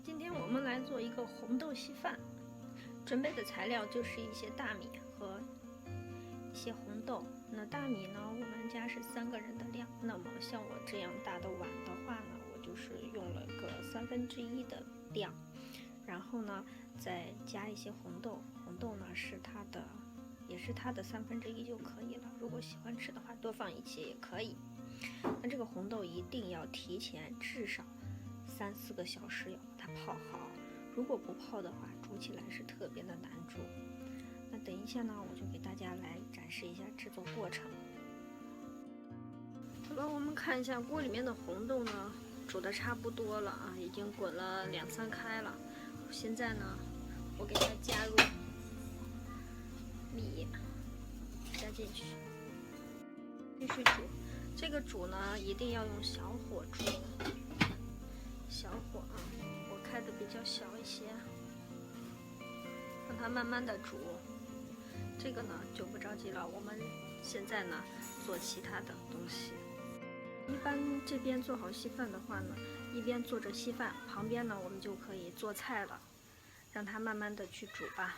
今天我们来做一个红豆稀饭，准备的材料就是一些大米和一些红豆。那大米呢，我们家是3个人的量，那么像我这样大的碗的话呢，我就是用了个1/3的量，然后呢再加一些红豆，红豆呢也是它的1/3就可以了。如果喜欢吃的话，多放一些也可以。那这个红豆一定要提前至少3-4个小时要把它泡好，如果不泡的话，煮起来是特别的难煮。那等一下呢，我就给大家来展示一下制作过程。好了，我们看一下锅里面的红豆呢，煮的差不多了啊，已经滚了2-3开了。现在呢，我给它加入米，加进去，继续煮。这个煮呢，一定要用小火煮，小火啊，我开的比较小一些，让它慢慢的煮。这个呢就不着急了，我们现在呢做其他的东西。一般这边做好稀饭的话呢，一边做着稀饭，旁边呢我们就可以做菜了，让它慢慢的去煮吧。